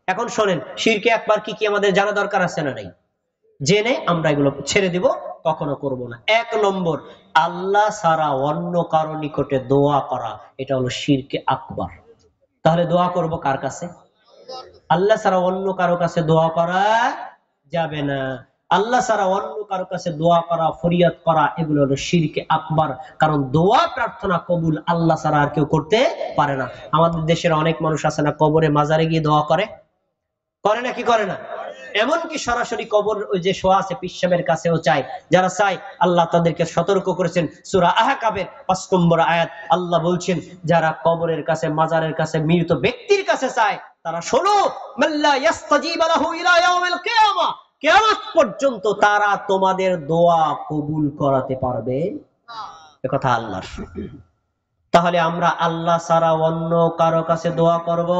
এখন শোনেন, শিরকে আকবার কি কি আমাদের জানা দরকার আছে না নাই? জেনে আমরা এগুলো ছেড়ে দিব, কখনো করব না। 1 নম্বর, আল্লাহ ছাড়া অন্য কারো নিকটে দোয়া করা, এটা হলো শিরকে আকবার। তাহলে দোয়া করব কার কাছে? আল্লাহ ছাড়া অন্য কারো কাছে দোয়া করা যাবে না। আল্লাহ ছাড়া অন্য কারো কাছে দোয়া করা, ফরিয়াদ করা, এগুলো হলো শিরকে আকবার। কারণ দোয়া প্রার্থনা কবুল আল্লাহ ছাড়া আর কেউ করতে পারে না। আমাদের দেশের অনেক মানুষ আছে না, কবরে মাজারে গিয়ে দোয়া করে, করে না কি করে না? এমনকি সরাসরি কবর ওই যে শোয়া আছে পিসাবের কাছেও চায়। যারা চায়, আল্লাহ তাদেরকে সতর্ক করেছেন সূরা আহকাবের 5 নম্বর আয়াত। আল্লাহ বলছেন, যারা কবরের কাছে, মাজারের কাছে, মৃত ব্যক্তির কাছে চায়, তারা শোনো, মাল্লা ইস্তাজিবা লাহু ইলা ইয়াউমিল কিয়ামা, কিয়ামত পর্যন্ত তারা তোমাদের দোয়া কবুল করাতে পারবে এ কথা আল্লাহর। তাহলে আমরা আল্লাহ ছাড়া অন্য কারো কাছে দোয়া করব,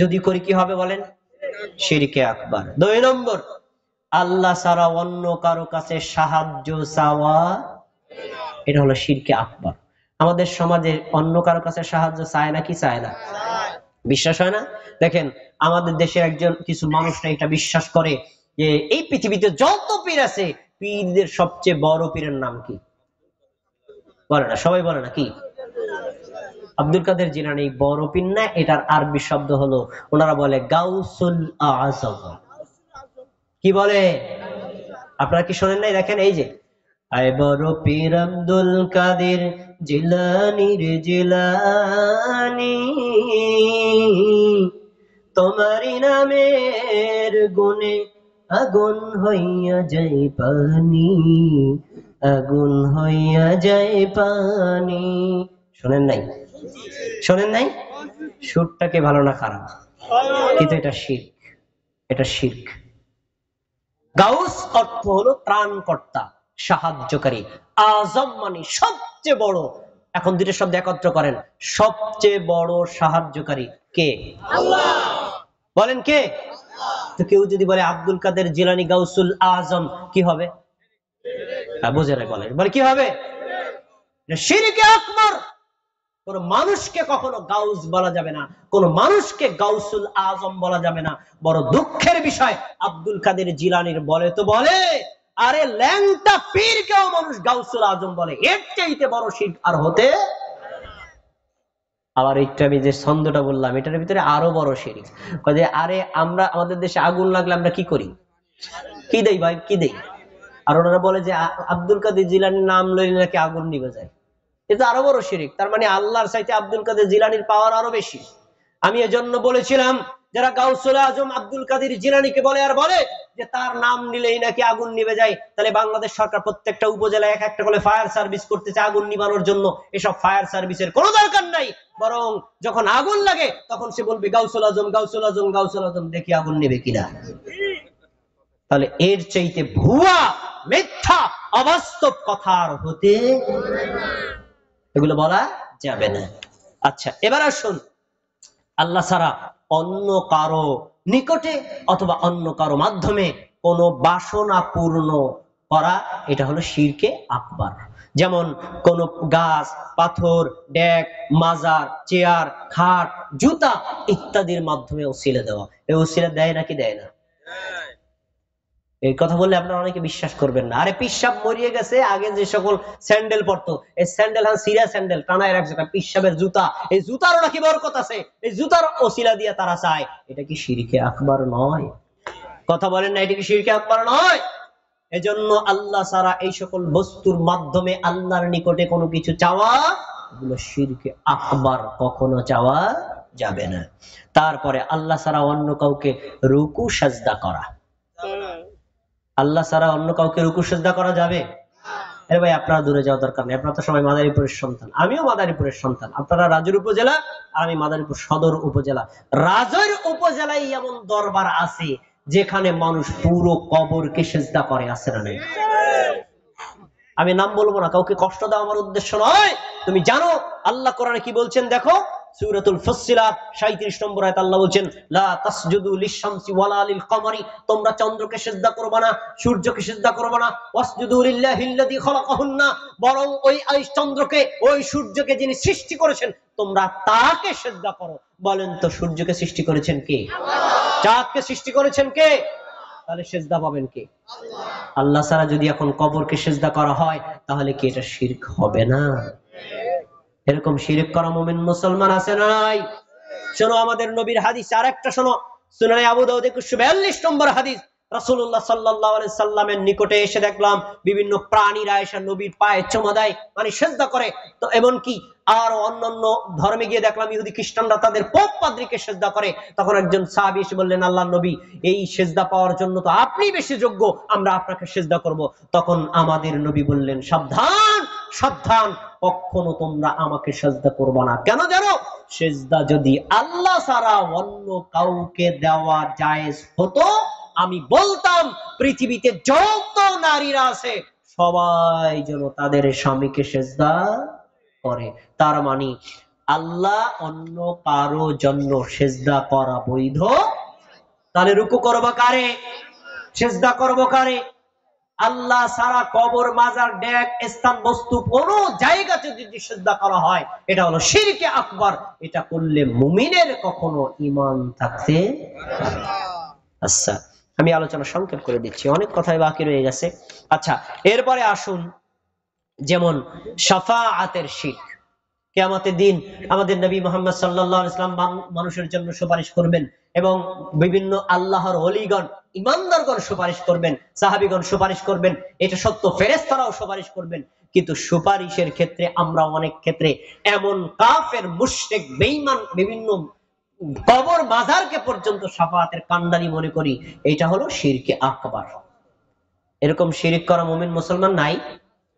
যদি করি কি হবে বলেন? শিরকে আকবার। 2 নম্বর, আল্লাহ ছাড়া অন্য কারো কাছে সাহায্য চাওয়া, এটা হলো শিরকে আকবার। আমাদের সমাজে অন্য কারো কাছে সাহায্য চায় না কি চায় না? বিশ্বাস হয় না? দেখেন, আমাদের দেশের কিছু মানুষরা এটা বিশ্বাস করে যে এই পৃথিবীতে যত পীর আছে, পীরদের সবচেয়ে বড় পীরের নাম কি? বলে না, সবাই বলে না কি? আব্দুল কাদের জিলানী বড় পীর না, এটার আরবি শব্দ হলো, ওনারা বলে গাউসুল আযম। কি বলে? আপনারা কি শোনেন নাই? দেখেন, এই যে আয় বড় পীর আব্দুল কাদের জিলানী রে জিলানী, তোমারি নামের গুণে আগুন হইয়া যায় পানি, আগুন হইয়া যায় পানি। শোনেন নাই? শোনেন নাই? সুরটাকে ভালো না খারাপ? কিন্তু এটা শিরক, এটা শিরক। গাউস অর্থ হলো ত্রাণকর্তা, সাহায্যকারী। আযম মানে সবচেয়ে বড়। এখন দুটো শব্দ একত্র করেন, সবচেয়ে বড় সাহায্যকারী কে? আল্লাহ। বলেন কে? তো কেউ যদি বলে আব্দুল কাদের জিলানী গাউসুল আযম, কি হবে? বুঝে না, বলে কি হবে? শিরকে আকবার। কোন মানুষকে কখনো গাউস বলা যাবে না, কোন মানুষকে গাউসুল আযম বলা যাবে না। বড় দুঃখের বিষয়, আব্দুল কাদের জিলানীর বলে তো বলে, আরে ল্যাংটা পীরকেও মানুষ গাউসুল আযম বলে, এর চাইতে বড় শিরক আর হতে। আবার এইটা আমি যে ছন্দটা বললাম, এটার ভিতরে আরো বড় শিরক। যে আরে আমরা আমাদের দেশে আগুন লাগলে আমরা কি করি? কি দেই ভাই, কি দেই? আর ওনারা বলে যে আব্দুল কাদের জিলানীর নাম লইলে নাকি আগুন নিভে যায়। এটা আরো বড় শিরক। তার মানে আল্লাহর চাইতে আব্দুল কাদের জিলানীর পাওয়ার আরো বেশি। আমি এজন্য বলেছিলাম, যারা গাউসুল আজম আব্দুল কাদের জিলানীকে বলে আর বলে যে তার নাম নিলেই নাকি আগুন নিভে যায়, তাহলে বাংলাদেশ সরকার প্রত্যেকটা উপজেলায় এক একটা করে ফায়ার সার্ভিস করতেছে আগুন নিভানোর জন্য। এসব ফায়ার সার্ভিসের কোনো দরকার নাই, বরং যখন আগুন লাগে তখন সে বলবে গাউসুল আজম, গাউসুল আজম, গাউসুল আজম, দেখি আগুন নিভে কিনা। তাহলে এর চাইতে ভুয়া, মিথ্যা, অবাস্তব কথা আর হতে, এগুলো বলা যাবে না। আচ্ছা, এবার আসুন, আল্লাহ ছাড়া অন্য কারো নিকটে অথবা অন্য কারো মাধ্যমে কোনো বাসনা পূর্ণ করা, এটা হলো শিরকে আকবার। যেমন কোন গাছ, পাথর, ডেক, মাজার, চেয়ার, খাট, জুতা ইত্যাদির মাধ্যমে ওসিলা দেওয়া। এই ওসিলা দেয় নাকি দেয় না? এই কথা বললে আপনারা অনেকে বিশ্বাস করবেন না। আরে পিসাব মরিয়ে গেছে, আগে যে সকল স্যান্ডেল পরতো, এই স্যান্ডেল সিরা স্যান্ডেল টানায় রাখছে, পিসাবের জুতা, এই জুতারও নাকি বরকত আছে, এই জুতার ওসিলা দিয়ে তারা চায়। এটা কি শিরকে আকবার নয়? কথা বলেন না, এটা কি শিরকে আকবার নয়? এজন্য আল্লাহ ছাড়া এই সকল বস্তুর মাধ্যমে আল্লাহর নিকটে কোনো কিছু চাওয়া, এগুলো শিরকে আকবার, কখনো চাওয়া যাবে না। তারপরে আল্লাহ ছাড়া অন্য কাউকে রুকু সাজদা করা। আল্লাহ ছাড়া অন্য কাউকে রুকু সিজদা করা যাবে? আরে ভাই, আপনারা দূরে যাওয়ার দরকার নেই, আপনারা তো সবাই মাদারীপুরের সন্তান, আমিও মাদারীপুরের সন্তান। আপনারা রাজুর উপজেলা আর আমি মাদারীপুর সদর উপজেলা। রাজৈর উপজেলায় এমন দরবার আছে যেখানে মানুষ পুরো কবরকে সিজদা করে, আছে না নেই? আমি নাম বলবো না, কাউকে কষ্ট দেওয়া আমার উদ্দেশ্য নয়। তুমি জানো আল্লাহ কোরআনে কি বলছেন? দেখো সূরাতুল ফুসসিলাত 37 নম্বর আয়াত আল্লাহ বলেন, লা তাসজুদু লিশ-শামসি ওয়ালা লিল-কমারি, তোমরা চন্দ্রকে সিজদা করবে না, সূর্যকে সিজদা করবে না। ওয়াসজুদু লিল্লাহিল্লাযী খালাকাহুন্না, বরং ওই চন্দ্রকে, ওই সূর্যকে যিনি সৃষ্টি করেছেন তোমরা তাকে সিজদা করো। বলেন তো সূর্যকে সৃষ্টি করেছেন কে? আল্লাহ। চাঁদকে সৃষ্টি করেছেন কে? তাহলে সিজদা পাবেন কে? আল্লাহ ছাড়া যদি এখন কবরকে সিজদা করা হয় তাহলে কি এটা শিরক হবে না? এরকম শিরক করা মুমিন মুসলমান আছে না নাই? শোনো আমাদের নবীর হাদিস, আরেকটা শোনো, সুনানে আবু দাউদ 2142 নম্বর হাদিস। রাসূলুল্লাহ সাল্লাল্লাহু আলাইহি সাল্লামের নিকটে এসে দেখলাম বিভিন্ন প্রাণীরা এসে নবীর পায়ে চুমা দেয়, মানে সিজদা করে। তো এমন কি আর অন্যান্য ধর্মে গিয়ে দেখলাম ইহুদি খ্রিস্টানরা তাদের পোপ পাদ্রীকে সিজদা করে। তখন একজন সাহাবী এসে বললেন, আল্লাহর নবী, এই সিজদা পাওয়ার জন্য তো আপনি বেশি যোগ্য, আমরা আপনাকে সিজদা করব। তখন আমাদের নবী বললেন, সাবধান সাবধান, কখনো তোমরা আমাকে সিজদা করবে না। কেন জানো? সিজদা যদি আল্লাহ ছাড়া অন্য কাউকে দেওয়া জায়েজ হতো, আমি বলতাম পৃথিবীতে যত নারীরা আছে সবাই যেন তাদের স্বামীকে সিজদা করে। তার মানে আল্লাহ অন্য কারো জন্য সিজদা করা বৈধ। তাহলে রুকু করবো কারে? সিজদা করবো কারে? আল্লাহ ছাড়া কবর, মাজার, ডেক, স্থান, বস্তু কোন জায়গাতে যদি সিজদা করা হয় এটা হলো শিরকে আকবার। এটা করলে মুমিনের কখনো ঈমান থাকতে পারে না। আচ্ছা, আমি আলোচনা সংক্ষেপ করে দিচ্ছি, অনেক কথাই বাকি রয়ে গেছে। আচ্ছা, এরপরে আসুন, যেমন শাফাআতের শিরক। কিয়ামতের দিন আমাদের নবী মুহাম্মদ সাল্লাল্লাহু আলাইহি ওয়াসাল্লাম মানুষের জন্য সুপারিশ করবেন এবং বিভিন্ন আল্লাহর ওলিগণ, ইমানদারগণ সুপারিশ করবেন, সাহাবীগণ সুপারিশ করবেন, এটা সত্য, ফেরেশতারাও সুপারিশ করবেন। কিন্তু সুপারিশের ক্ষেত্রে আমরা অনেক ক্ষেত্রে এমন কাফের, মুশরিক, বেঈমান বিভিন্ন কবর, মাজারকে পর্যন্ত শাফাআতের কান্ডারি মনে করি। এটা হলো শিরকে আকবার। এরকম শিরক করা মুমিন মুসলমান নাই?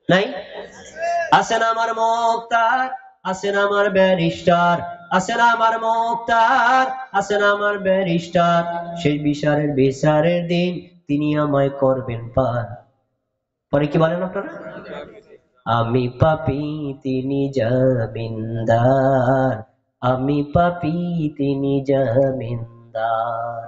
নাই? আছেন আমার মুক্তার, আছেন আমার ব্যারিস্টার, আছেন আমার মুক্তার, আছেন আমার ব্যারিস্টার, সেই বিচারের দিন তিনি আমায় করবেন পার। পরে কি বলেন আপনারা? আমি পাপী তিনি জামিনদার, আমি পাপী তিনি জামিনদার।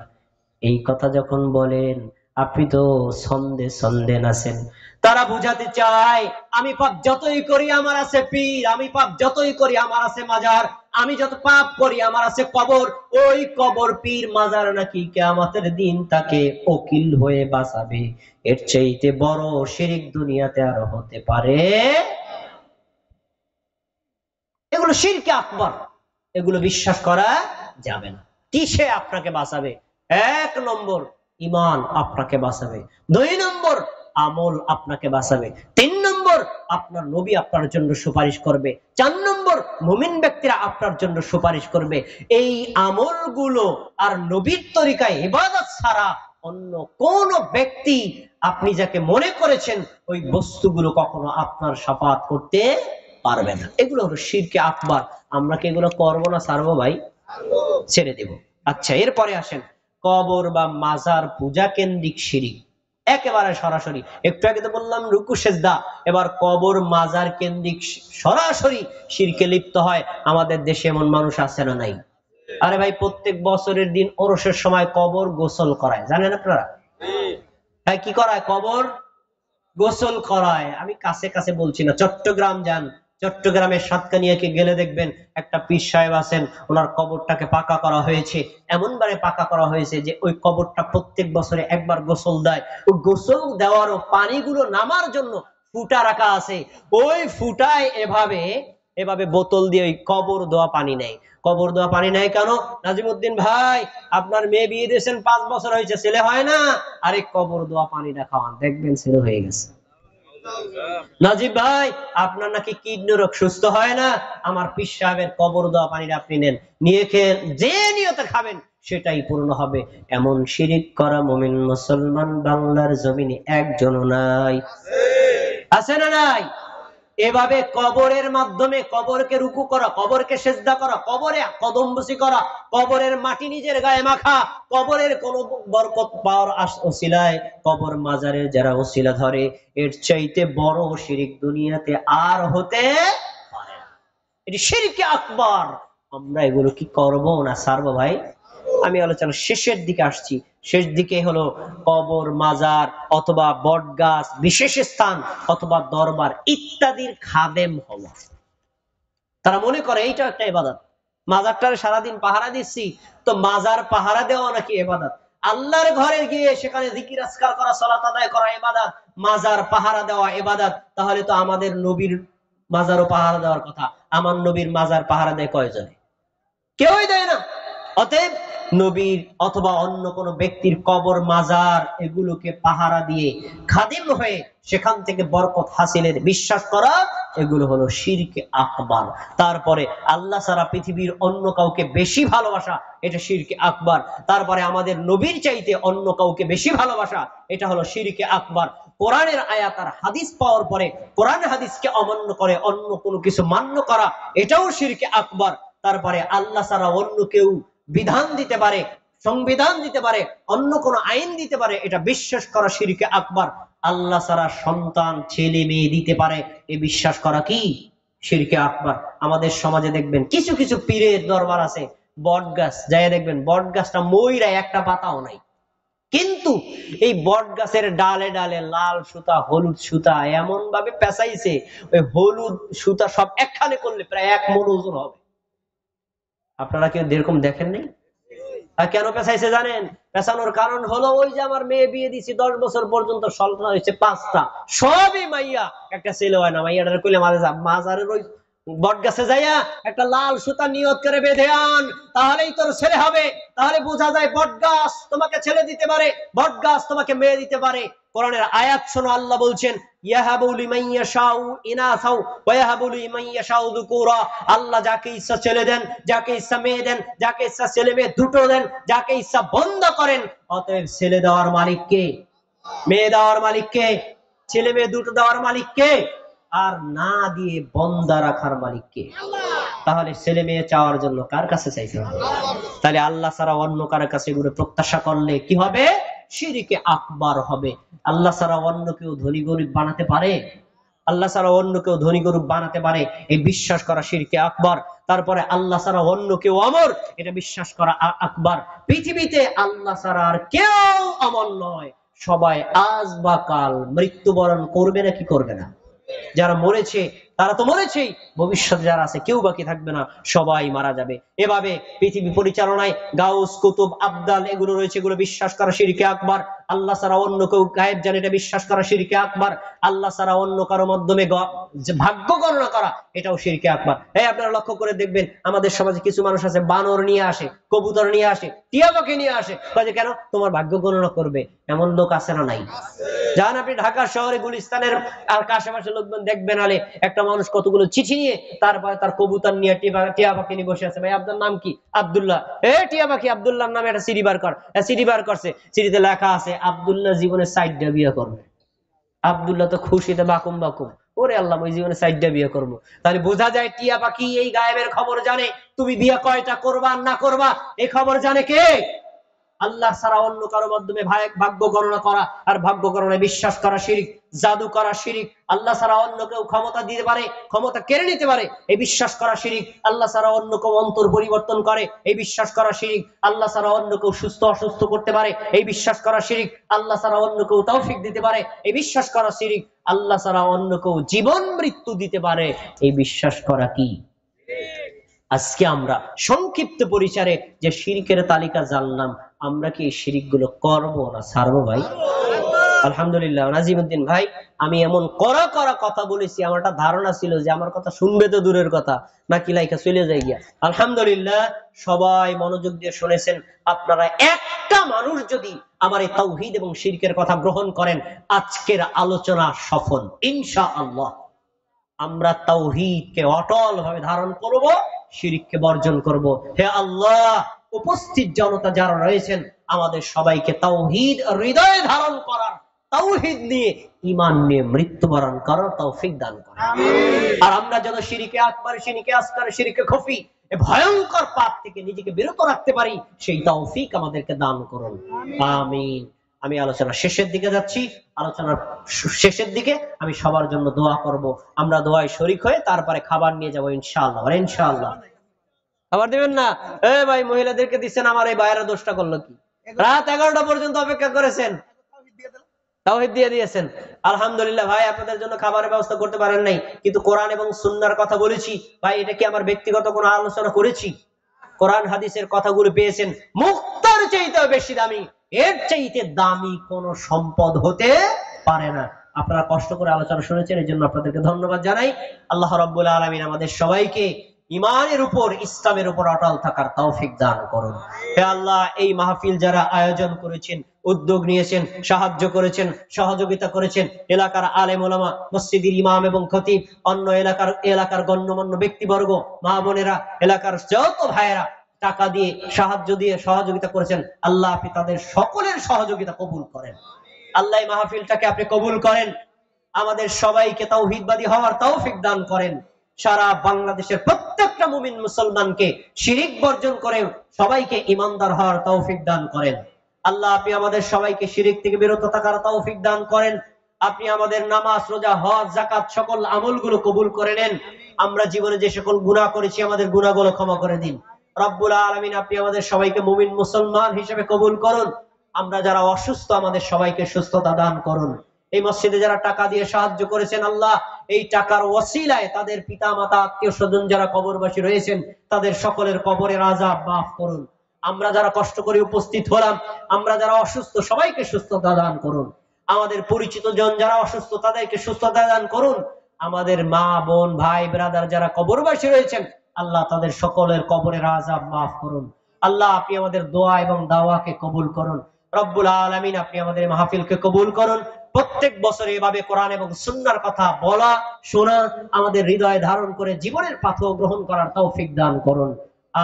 এই কথা যখন বলেন আপনি তো ছন্দে ছন্দে নাচেন। তারা বুঝাতে চায় আমি পাপ যতই করি আমার আছে পীর, আমি পাপ যতই করি আমার আছে মাজার, আমি যত পাপ করি আমার আছে কবর। ওই কবর, পীর, মাজার নাকি কিয়ামতের দিন তাকে ওকিল হয়ে বাঁচাবে। এর চাইতে বড় শিরক দুনিয়াতে আর হতে পারে? এগুলো শিরকে আকবার, এগুলো বিশ্বাস করা যাবে না। কিসে আপনাকে বাঁচাবে? এক নম্বর ঈমান আপনাকে বাঁচাবে, দুই নম্বর আমল আপনাকে বাঁচাবে, তিন নম্বর আপনার নবী আপনার জন্য সুপারিশ করবে, চার নম্বর মুমিন ব্যক্তিরা আপনার জন্য সুপারিশ করবে। এই আমলগুলো আর নবীর তরিকায় ইবাদত ছাড়া অন্য কোন ব্যক্তি আপনি যাকে মনে করেছেন ওই বস্তুগুলো কখনো আপনার শাফাআত করতে পারবে না। এগুলো হলো শিরকে আকবার। আমরা কি এগুলো করবো না ছাড়বো ভাই? ছেড়ে দেব। আচ্ছা, এরপরে আসেন কবর বা মাজার পূজা কেন্দ্রিক শিরক। একেবারে সরাসরি, একটু আগে তো বললাম রুকু সেজদা, এবার কবর মাজার কেন্দ্রিক সরাসরি শিরকে লিপ্ত হয়। আমাদের দেশে এমন মানুষ আছে না নাই? আরে ভাই, প্রত্যেক বছরের দিন ওরসের সময় কবর গোসল করায়, জানেন আপনারা? হ্যাঁ, কি করায়? কবর গোসল করায়। আমি কাছে কাছে বলছি না, চট্টগ্রাম যান, চট্টগ্রামের সাতকানিয়াকে গেলে দেখবেন একটা পীর সাহেব আছেন, ওনার কবরটাকে পাকা করা হয়েছে। এমন ভাবে পাকা করা হয়েছে যে ওই কবরটা প্রত্যেক বছরে একবার গোসল দেয়। ওই গোসল দেওয়ারও পানিগুলো নামার জন্য ফুটা রাখা আছে। ওই ফুটায় এভাবে বোতল দিয়ে ওই কবর দেওয়া পানি নেয়। কবর দেওয়া পানি নেয় কেন? নাজিমউদ্দিন ভাই, আপনার মেয়ে বিয়ে দিয়েছেন, 5 বছর হয়েছে, ছেলে হয় না, আরে কবর দেওয়া পানিটা খাওয়ান, দেখবেন ছেলে হয়ে গেছে। নাজিব ভাই, আপনার নাকি কিডনি রোগ, সুস্থ হয় না, আমার পীর সাহেবের কবর দেওয়া পানিটা আপনি নেন, নিয়ে খেয়ে যে নিয়তে খাবেন সেটাই পূর্ণ হবে। এমন শিরক করা মুমিন মুসলমান বাংলার জমিনে একজনও নাই। আছে না নাই? এভাবে কবরের মাধ্যমে কবরকে রুকু করা, কবরকে সেজদা করা, কবরে কদমবুসি করা, কবরের মাটি নিজের গায়ে মাখা, কবরের কোন বরকত পাওয়ার ওসিলায় কবর মাজারের যারা ওসিলা ধরে, এর চাইতে বড় শিরক দুনিয়াতে আর হতে পারে না। এটি শিরকে আকবার। আমরা এগুলো কি করব না ছাড়বো ভাই? আমি আলোচনা শেষের দিকে আসছি। শেষ দিকে হলো কবর, মাজার অথবা বট গাছ, বিশেষ স্থান অথবা দরবার ইত্যাদির খাদেম হওয়া। তারা মনে করে এইটা একটা ইবাদত। মাজারটার সারাদিন পাহারা দিচ্ছি, তো মাজার পাহারা দেওয়া নাকি ইবাদত? আল্লাহর ঘরে গিয়ে সেখানে জিকির আজকার করা, সালাত আদায় করা ইবাদত, মাজার পাহারা দেওয়া ইবাদত। তাহলে তো আমাদের নবীর মাজারও পাহারা দেওয়ার কথা। আমার নবীর মাজার পাহারা দেয় কয়জনে? কেউই দেয় না। অতএব নবীর অথবা অন্য কোন ব্যক্তির কবর, মাজার এগুলোকে পাহারা দিয়ে খাদিম হয়ে সেখান থেকে বরকত হাসিলের বিশ্বাস করা, এগুলো হলো শিরকে আকবার। তারপরে আল্লাহ ছাড়া পৃথিবীর অন্য কাউকে বেশি ভালোবাসা, এটা শিরকে আকবার। তারপরে আমাদের নবীর চাইতে অন্য কাউকে বেশি ভালোবাসা, এটা হলো শিরকে আকবার। কোরআনের আয়াত আর হাদিস পাওয়ার পরে কোরআন হাদিসকে অমান্য করে অন্য কোনো কিছু মান্য করা, এটাও শিরকে আকবার। তারপরে আল্লাহ ছাড়া অন্য কেউ বিধান দিতে পারে, সংবিধান দিতে পারে, অন্য কোন আইন দিতে পারে, এটা বিশ্বাস করা শিরকে আকবার। আল্লাহ ছাড়া সন্তান, ছেলে মেয়ে দিতে পারে, এ বিশ্বাস করা কি? শিরকে আকবার। আমাদের সমাজে দেখবেন কিছু কিছু পীরের দরবার আছে, বট গাছ যাই দেখবেন বট গাছটা ময়রা একটা পাতাও নাই, কিন্তু এই বট গাছের ডালে ডালে লাল সুতা, হলুদ সুতা এমন ভাবে পেঁচাইছে, ওই হলুদ সুতা সব একখানে করলে প্রায় 1 মণ ওজন হবে। আপনারা কেউ এরকম দেখেন নাই? আর কেন পেঁচাইছে জানেন? পেঁচানোর কারণ হলো, ওই যে আমার মেয়ে বিয়ে দিছি 10 বছর পর্যন্ত সন্তান হয়েছে 5টা, সবই মাইয়া, একটা ছেলে হয় না। মাইয়াটার কইলে মাজারের ওই বট গাছে যাইয়া একটা লাল সুতা নিয়ত করে বেঁধে আন, তাহলেই তোর ছেলে হবে। তাহলে বোঝা যায় বট গাছ তোমাকে ছেলে দিতে পারে, বট গাছ তোমাকে মেয়ে দিতে পারে। কোরআনের আয়াত শোনো, আল্লাহ বলছেন ইয়াহাবু লিমান ইয়াশাউ ইনাসাউ ওয়া ইয়াহাবু লিমান ইয়াশাউ যুকুরা। আল্লাহ যাকে ইচ্ছা ছেলে দেন, যাকে ইচ্ছা মেয়ে দেন, যাকে ইচ্ছা ছেলে মেয়ে দুটো দেন, যাকে ইচ্ছা বন্ধ করেন। অতএব ছেলে দেওয়ার মালিক কে? মেয়ে দেওয়ার মালিক কে? ছেলে মেয়ে দুটো দেওয়ার মালিক কে? আর না দিয়ে বন্ধা রাখার মালিক কে? তাহলে ছেলে মেয়ে চাওয়ার জন্য কার কাছে চাইতে হবে? তাহলে আল্লাহ ছাড়া অন্য কার কাছে এগুলো প্রত্যাশা করলে কি হবে? শিরকে আকবার হবে। আল্লাহ ছাড়া অন্য কেউ ধনী গরিব বানাতে পারে? আল্লাহ ছাড়া অন্য কেউ ধনী গরিব বানাতে পারে, এই বিশ্বাস করা শিরকে আকবার। তারপরে আল্লাহ ছাড়া অন্য কেউ অমর, এটা বিশ্বাস করা আকবার। পৃথিবীতে আল্লাহ ছাড়া আর কেউ অমর নয়, সবাই আজ বা কাল মৃত্যুবরণ করবে না, কি করবে না? যারা মরেছে তারা তো মরেছেই, ভবিষ্যতে যারা আছে কেউ বাকি থাকবে না, সবাই মারা যাবে। এভাবে পৃথিবী পরিচালনায় গাউস, কুতুব, আবদাল এগুলো রয়েছে, এগুলো বিশ্বাস করা শিরকে আকবার। আল্লাহ ছাড়া অন্য কেউ গায়েব জানে, এটা বিশ্বাস করা শিরকে আকবার। আল্লাহ ছাড়া অন্য কারো মাধ্যমে ভাগ্য গণনা করা, এটাও শিরকে আকবার। এই আপনারা লক্ষ্য করে দেখবেন আমাদের সমাজে কিছু মানুষ আছে, বানর নিয়ে আসে, কবুতর নিয়ে আসে, টিয়া পাখি নিয়ে আসে, কাজে কেন? তোমার ভাগ্য গণনা করবে। এমন লোক আছে না নাই? যান আপনি ঢাকা শহরে গুলিস্তানের আর আশেপাশে লোকজন দেখবেন, আলে একটা মানুষ কতগুলো চিঠি নিয়ে, তারপরে তার কবুতর নিয়ে টিয়া পাখি নিয়ে বসে আছে। ভাই আপনার নাম কি? আব্দুল্লাহ। টিয়া পাখি আব্দুল্লাহর নামে একটা সিডি বার কর। সিডি বার করছে, সিডিতে লেখা আছে আব্দুল্লাহ জীবনে 4টা বিয়ে করবে। আব্দুল্লাহ তো খুশিতে বাকুম বাকুম, ওরে আল্লাহ ওই জীবনে 4টা বিয়ে করবো। তাহলে বোঝা যায় টিয়া পাখি এই গায়েবের খবর জানে, তুমি বিয়ে কয়টা করবা না করবা এই খবর জানে কে? আল্লাহ ছাড়া অন্য কারো মাধ্যমে ভাগ্য গণনা করা আর ভাগ্য গণনায় বিশ্বাস করা শিরিক। জাদু করা শিরিক। আল্লাহ ছাড়া অন্য কেউ ক্ষমতা দিতে পারে, ক্ষমতা কেড়ে নিতে পারে, এই বিশ্বাস করা শিরিক। আল্লাহ ছাড়া অন্য কেউ অন্তর পরিবর্তন করে, এই বিশ্বাস করা শিরিক। আল্লাহ ছাড়া অন্য কেউ সুস্থ অসুস্থ করতে পারে, এই বিশ্বাস করা শিরিক। আল্লাহ ছাড়া অন্য কেউ তৌফিক দিতে পারে, এই বিশ্বাস করা শিরিক। আল্লাহ ছাড়া অন্য কেউ জীবন মৃত্যু দিতে পারে, এই বিশ্বাস করা কি? আজকে আমরা সংক্ষিপ্ত পরিসরে যে শিরকের তালিকা জানলাম, আমরা কি এই শিরিক গুলো করবো না ছাড়বো ভাই? আলহামদুলিল্লাহ। নাজিমউদ্দিন ভাই, আমি এমন কড়া কড়া কথা বলেছি, আমার একটা ধারণা ছিল যে আমার কথা শুনবে তো দূরের কথা, নাকি লাইকা চলে যায় গিয়া। আলহামদুলিল্লাহ, সবাই মনোযোগ দিয়ে শুনেছেন। আপনারা একটা মানুষ যদি আমার এই তাওহীদ এবং শিরকের কথা গ্রহণ করেন, আজকের আলোচনা সফল ইনশাআল্লাহ। আমরা তাওহীদকে অটল ভাবে ধারণ করব, শিরককে বর্জন করব। হে আল্লাহ, উপস্থিত জনতা যারা রয়েছেন, আমাদের সবাইকে তাওহীদ হৃদয়ে ধারণ করার, তাওহীদ নিয়ে ঈমান নিয়ে মৃত্যুবরণ করার তৌফিক দান করুন। আর আমরা যেন শিরকে আকবার, শিরকে আসগার, শিরকে খফি এই ভয়ঙ্কর পাপ থেকে নিজেকে বিরত রাখতে পারি, সেই তৌফিক আমাদেরকে দান করুন। আমিন। আমি আলোচনা শেষের দিকে যাচ্ছি। আলোচনার শেষের দিকে আমি সবার জন্য দোয়া করব। আমরা দোয়ায় শরীক হয়ে তারপরে খাবার নিয়ে যাব ইনশাআল্লাহ। ইনশাআল্লাহ আবার দিবেন না? ভাই মহিলাদেরকে দিচ্ছেন, আমার এই ভাইয়েরা দোষটা করলো কি? রাত 11টা পর্যন্ত অপেক্ষা করেছেন, তাওহীদ দিয়ে দিয়েছেন। আলহামদুলিল্লাহ ভাই, আপনাদের জন্য খাবারের ব্যবস্থা করতে পারেন নাই, কিন্তু কোরআন এবং সুন্নাহর কথা বলেছি ভাই। এটা কি আমার ব্যক্তিগত কোনো আলোচনা করেছি? কোরআন হাদিসের কথাগুলো পেয়েছেন, মুক্তার চাইতে বেশি দামি, এর চাইতে দামি কোন সম্পদ হতে পারে না। আপনারা কষ্ট করে আলোচনা শুনেছেন, এই জন্য আপনাদেরকে ধন্যবাদ জানাই। আল্লাহ রাব্বুল আলামিন আমাদের সবাইকে ইমানের উপর, ইসলামের উপর অটল থাকার তৌফিক দান করুন। হে আল্লাহ, এই মাহফিল যারা আয়োজন করেছেন, উদ্যোগ নিয়েছেন, সাহায্য করেছেন, সহযোগিতা করেছেন, এলাকার আলেম ওলামা, মসজিদের ইমাম এবং খতিব, অন্য এলাকার গণ্যমান্য ব্যক্তিবর্গ, মা বোনেরা, এলাকার যত ভাইয়েরা টাকা দিয়ে, সাহায্য দিয়ে সহযোগিতা করেছেন, আল্লাহ আপনি তাদের সকলের সহযোগিতা কবুল করেন। আল্লাহ এই মাহফিলটাকে আপনি কবুল করেন। আমাদের সবাইকে তাওহীদবাদী হওয়ার তৌফিক দান করেন। সারা বাংলাদেশের প্রত্যেকটা মুমিন মুসলমানকে শিরিক বর্জন করে সবাইকে ঈমানদার হওয়ার তৌফিক দান করেন। আল্লাহ আপনি আমাদের সবাইকে শিরিক থেকে বিরত থাকার তৌফিক দান করেন। আপনি আমাদের নামাজ, রোজা, হজ, যাকাত সকল আমলগুলো কবুল করে নেন। আমরা জীবনে যে সকল গুনাহ করেছি, আমাদের গুনাহগুলো ক্ষমা করে দিন। রব্বুল আলামিন আপনি আমাদের সবাইকে মুমিন মুসলমান হিসেবে কবুল করুন। আমরা যারা অসুস্থ, আমাদের সবাইকে সুস্থতা দান করুন। এই মসজিদে যারা টাকা দিয়ে সাহায্য করেছেন, আল্লাহ এই টাকার ওসিলায় তাদের পিতা মাতা, আত্মীয় স্বজন যারা কবরবাসী রয়েছেন, তাদের সকলের কবরের আযাব মাফ করুন। আমরা যারা কষ্ট করে উপস্থিত হলাম, আমরা যারা অসুস্থ, সবাইকে সুস্থতা দান করুন। আমাদের পরিচিত জন যারা অসুস্থ, তাদেরকে সুস্থতা দান করুন। আমাদের মা বোন ভাই ব্রাদার যারা কবরবাসী রয়েছেন, আল্লাহ তাদের সকলের কবরের আযাব মাফ করুন। আল্লাহ আপনি আমাদের দোয়া এবং দাওয়াকে কবুল করুন। রব্বুল আলামিন আপনি আমাদের মাহফিলকে কবুল করুন। প্রত্যেক বছর এভাবে কোরআন এবং সুন্নাহর কথা বলা, শোনা, আমাদের হৃদয়ে ধারণ করে জীবনের পাথর গ্রহণ করার তৌফিক দান করুন।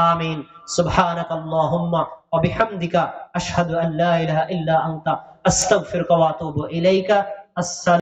আমিন। সুবহানাকাল্লাহুম্মা ওয়া বিহামদিকা আশহাদু আল্লা ইলাহা ইল্লা আনতা আস্তাগফিরুকা ওয়া আতুবু ইলাইকা।